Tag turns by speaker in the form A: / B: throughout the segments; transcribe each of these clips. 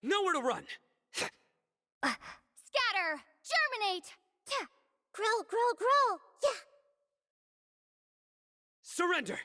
A: Nowhere to run!
B: Scatter! Germinate! Yeah. Grow, grow, grow! Yeah!
A: Surrender!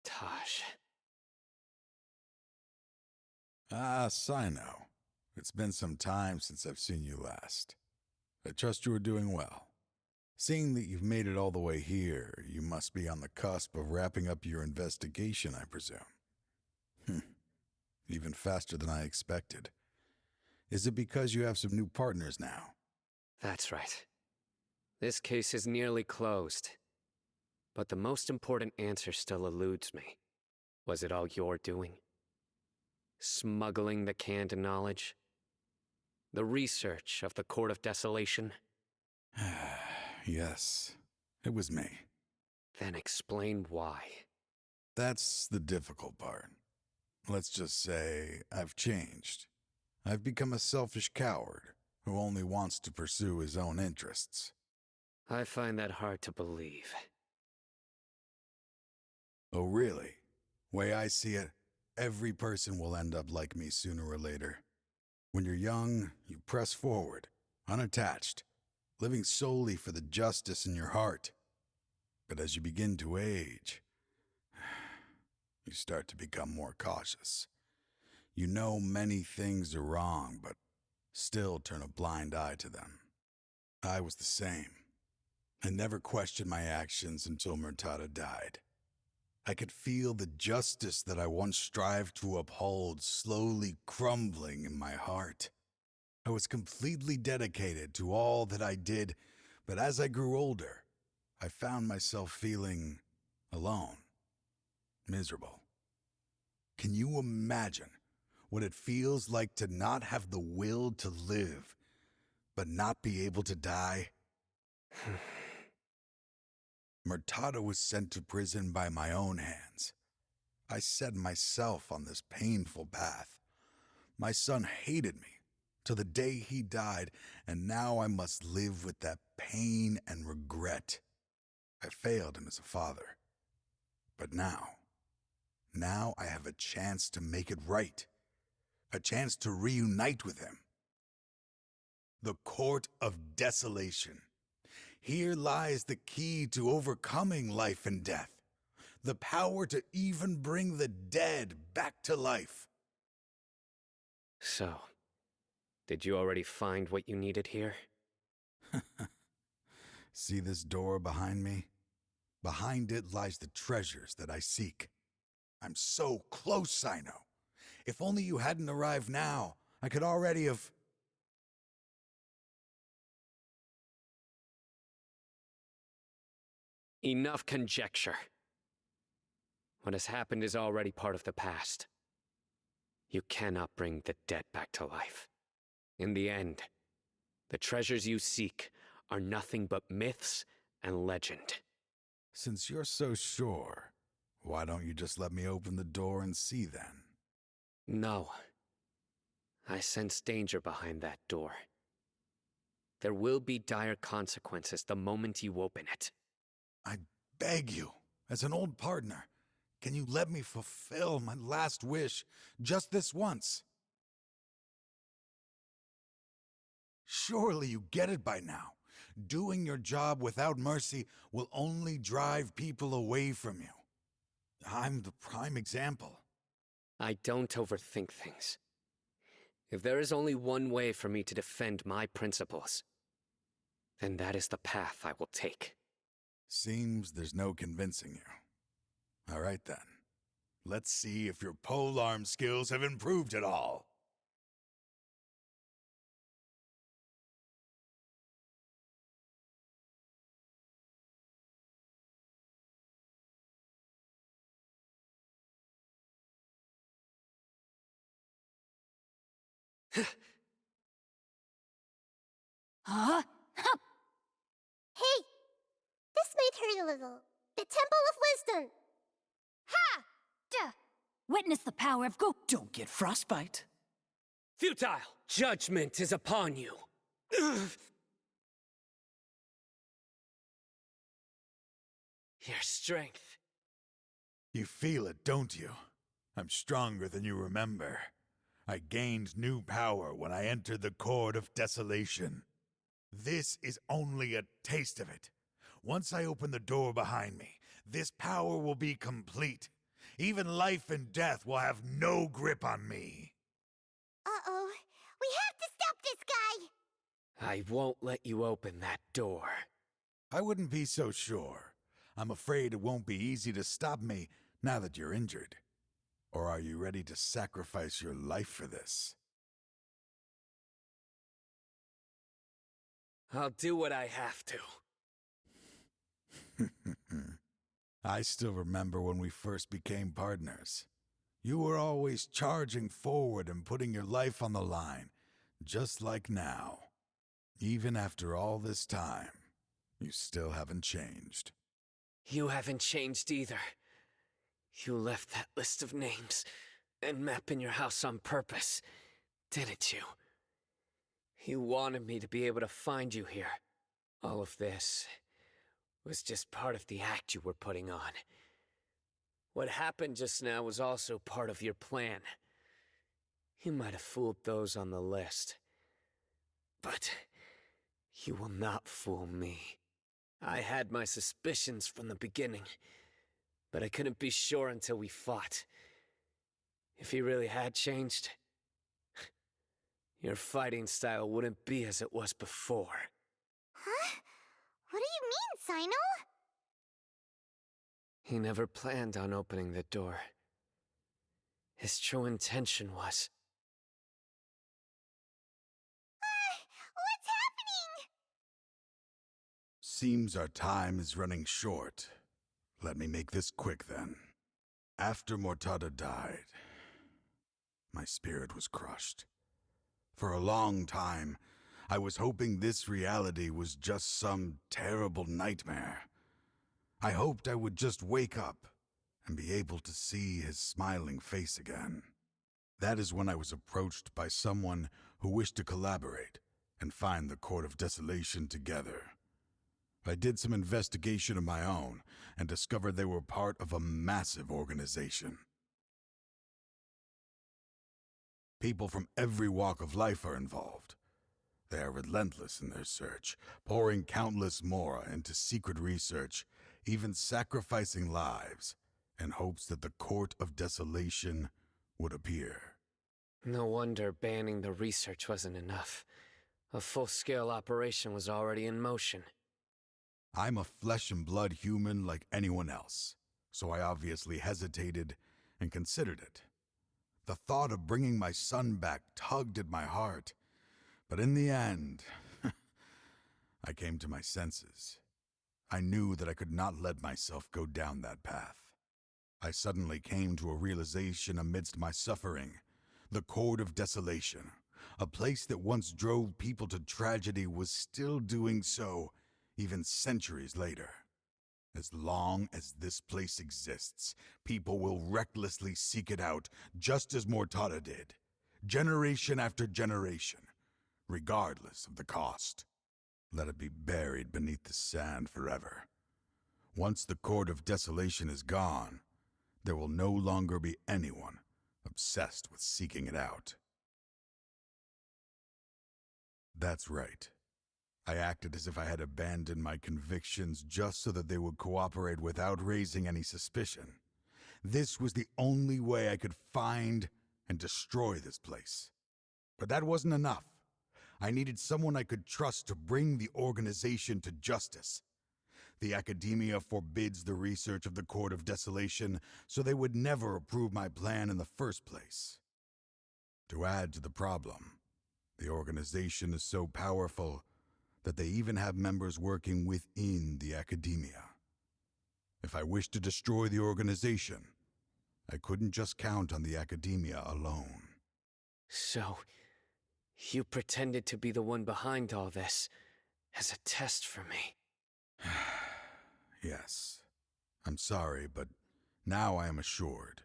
A: Tosh.
C: Ah, Sino. It's been some time since I've seen you last. I trust you are doing well. Seeing that you've made it all the way here, you must be on the cusp of wrapping up your investigation, I presume. Even faster than I expected. Is it because you have some new partners now?
A: That's right. This case is nearly closed. But the most important answer still eludes me. Was it all your doing? Smuggling the canned knowledge? The research of the Court of Desolation?
C: Yes, it was me.
A: Then explain why.
C: That's the difficult part. Let's just say I've changed. I've become a selfish coward who only wants to pursue his own interests.
A: I find that hard to believe.
C: Oh, really? Way I see it, every person will end up like me sooner or later. When you're young, you press forward, unattached, living solely for the justice in your heart. But as you begin to age, you start to become more cautious. You know many things are wrong, but still turn a blind eye to them. I was the same. I never questioned my actions until Murtada died. I could feel the justice that I once strived to uphold slowly crumbling in my heart. I was completely dedicated to all that I did, but as I grew older, I found myself feeling alone, miserable. Can you imagine what it feels like to not have the will to live, but not be able to die? Murtada was sent to prison by my own hands. I set myself on this painful path. My son hated me till the day he died, and now I must live with that pain and regret. I failed him as a father. But now I have a chance to make it right. A chance to reunite with him. The Court of Desolation. Here lies the key to overcoming life and death. The power to even bring the dead back to life.
A: So, did you already find what you needed here?
C: See this door behind me? Behind it lies the treasures that I seek. I'm so close, Sino. If only you hadn't arrived now, I could already have...
A: Enough conjecture. What has happened is already part of the past. You cannot bring the dead back to life. In the end, the treasures you seek are nothing but myths and legend.
C: Since you're so sure, why don't you just let me open the door and see then?
A: No. I sense danger behind that door. There will be dire consequences the moment you open it.
C: I beg you, as an old partner, can you let me fulfill my last wish just this once? Surely you get it by now. Doing your job without mercy will only drive people away from you. I'm the prime example.
A: I don't overthink things. If there is only one way for me to defend my principles, then that is the path I will take.
C: Seems there's no convincing you. All right then. Let's see if your polearm skills have improved at all.
B: Huh? Hey! This might hurt a little. The Temple of Wisdom! Ha! Duh! Witness the power of Go-
D: Don't get frostbite.
A: Futile! Judgment is upon you! Your strength.
C: You feel it, don't you? I'm stronger than you remember. I gained new power when I entered the Court of Desolation. This is only a taste of it. Once I open the door behind me, this power will be complete. Even life and death will have no grip on me.
B: Uh-oh. We have to stop this guy!
A: I won't let you open that door.
C: I wouldn't be so sure. I'm afraid it won't be easy to stop me now that you're injured. Or are you ready to sacrifice your life for this?
A: I'll do what I have to.
C: I still remember when we first became partners. You were always charging forward and putting your life on the line, just like now. Even after all this time, you still haven't changed.
A: You haven't changed either. You left that list of names and map in your house on purpose, didn't you? You wanted me to be able to find you here. All of this was just part of the act you were putting on. What happened just now was also part of your plan. You might have fooled those on the list, but you will not fool me. I had my suspicions from the beginning, but I couldn't be sure until we fought. If he really had changed, your fighting style wouldn't be as it was before.
B: Huh? What do you mean, Sino?
A: He never planned on opening the door. His true intention was...
B: What's happening?
C: Seems our time is running short. Let me make this quick then. After Mortada died, my spirit was crushed. For a long time, I was hoping this reality was just some terrible nightmare. I hoped I would just wake up and be able to see his smiling face again. That is when I was approached by someone who wished to collaborate and find the Court of Desolation together. I did some investigation of my own and discovered they were part of a massive organization. People from every walk of life are involved. They are relentless in their search, pouring countless mora into secret research, even sacrificing lives in hopes that the Court of Desolation would appear.
A: No wonder banning the research wasn't enough. A full-scale operation was already in motion.
C: I'm a flesh and blood human like anyone else, so I obviously hesitated and considered it. The thought of bringing my son back tugged at my heart, but in the end, I came to my senses. I knew that I could not let myself go down that path. I suddenly came to a realization amidst my suffering. The Court of Desolation, a place that once drove people to tragedy, was still doing so, even centuries later. As long as this place exists, people will recklessly seek it out, just as Mortada did, generation after generation, regardless of the cost. Let it be buried beneath the sand forever. Once the Court of Desolation is gone, there will no longer be anyone obsessed with seeking it out. That's right. I acted as if I had abandoned my convictions just so that they would cooperate without raising any suspicion. This was the only way I could find and destroy this place. But that wasn't enough. I needed someone I could trust to bring the organization to justice. The Academia forbids the research of the Court of Desolation, so they would never approve my plan in the first place. To add to the problem, the organization is so powerful that they even have members working within the Academia. If I wished to destroy the organization, I couldn't just count on the Academia alone.
A: So, you pretended to be the one behind all this, as a test for me.
C: Yes. I'm sorry, but now I am assured.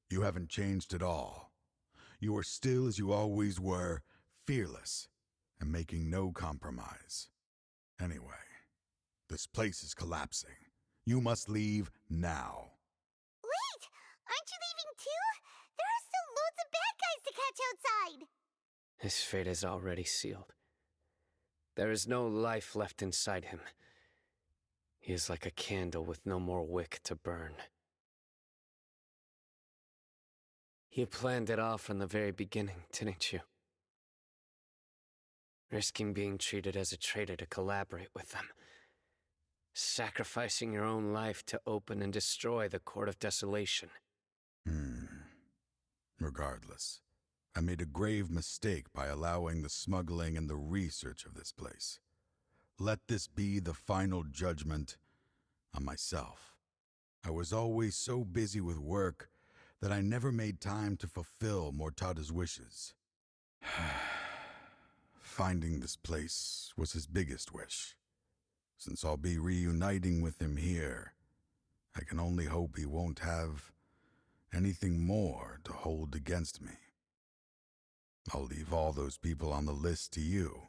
C: You haven't changed at all. You are still as you always were, fearless, and making no compromise. Anyway, this place is collapsing. You must leave now.
B: Wait! Aren't you leaving too? There are still loads of bad guys to catch outside!
A: His fate is already sealed. There is no life left inside him. He is like a candle with no more wick to burn. You planned it all from the very beginning, didn't you? Risking being treated as a traitor to collaborate with them. Sacrificing your own life to open and destroy the Court of Desolation.
C: Regardless, I made a grave mistake by allowing the smuggling and the research of this place. Let this be the final judgment on myself. I was always so busy with work that I never made time to fulfill Mortada's wishes. Finding this place was his biggest wish. Since I'll be reuniting with him here, I can only hope he won't have anything more to hold against me. I'll leave all those people on the list to you.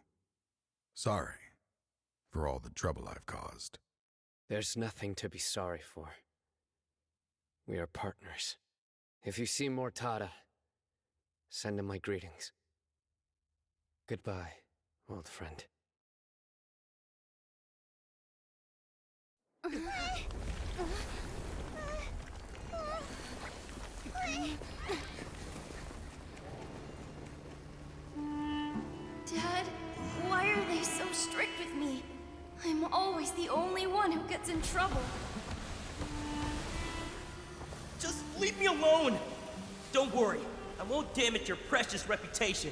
C: Sorry for all the trouble I've caused.
A: There's nothing to be sorry for. We are partners. If you see Mortada, send him my greetings. Goodbye, old friend.
D: Dad, why are they so strict with me? I'm always the only one who gets in trouble.
E: Just leave me alone! Don't worry, I won't damage your precious reputation.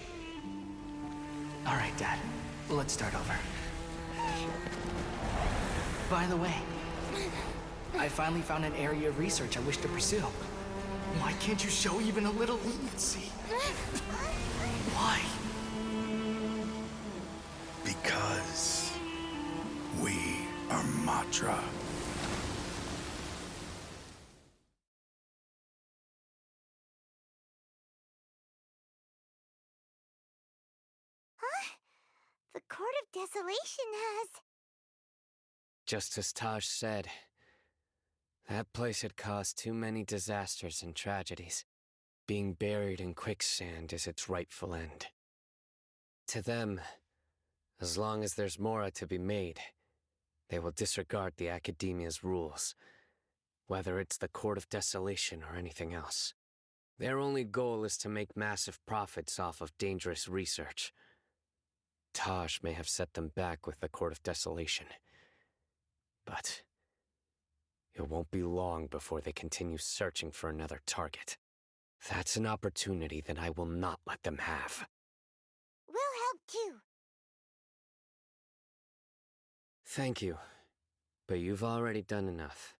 F: All right, Dad. Let's start over. By the way, I finally found an area of research I wish to pursue. Why can't you show even a little leniency? Why?
C: Because we are Matra.
B: The Court of Desolation has...
A: Just as Taj said, that place had caused too many disasters and tragedies. Being buried in quicksand is its rightful end. To them, as long as there's more to be made, they will disregard the Academia's rules, whether it's the Court of Desolation or anything else. Their only goal is to make massive profits off of dangerous research. Taj may have set them back with the Court of Desolation, but it won't be long before they continue searching for another target. That's an opportunity that I will not let them have.
B: We'll help too.
A: Thank you, but you've already done enough.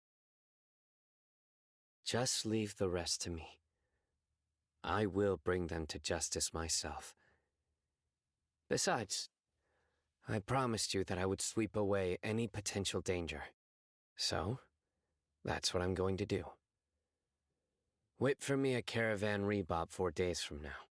A: Just leave the rest to me. I will bring them to justice myself. Besides, I promised you that I would sweep away any potential danger. So, that's what I'm going to do. Wait for me at Caravan Rebop 4 days from now.